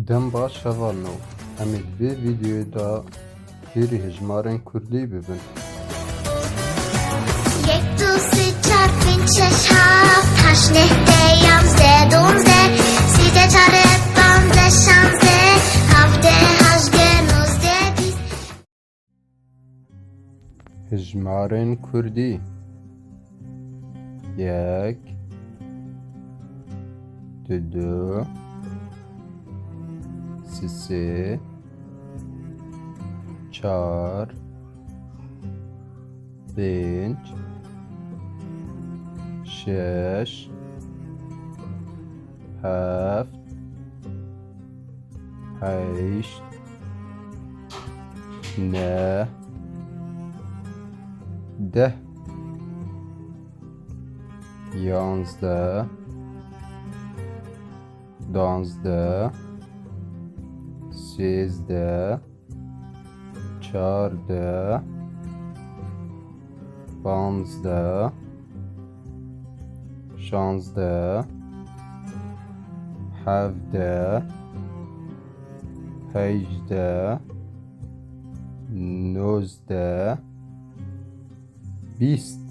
Dem baş hevalno. Em ê vê vîdyoyê de fêrî hejmarên Kurdî bibin. یک دو سه چهار پنج شش هفت هشت نه ده یازده دونزده سیزده چهارده پانزده شانزده هفده هشده نوزده بیست Hejmarên Kurdî. Yek, du, sê, çar, pênc, şeş, heft, heşt, neh, deh, یازده، دانزده، سیزده، چارده، پانزده، شانزده، هفده، هجده، نوزده، بیست.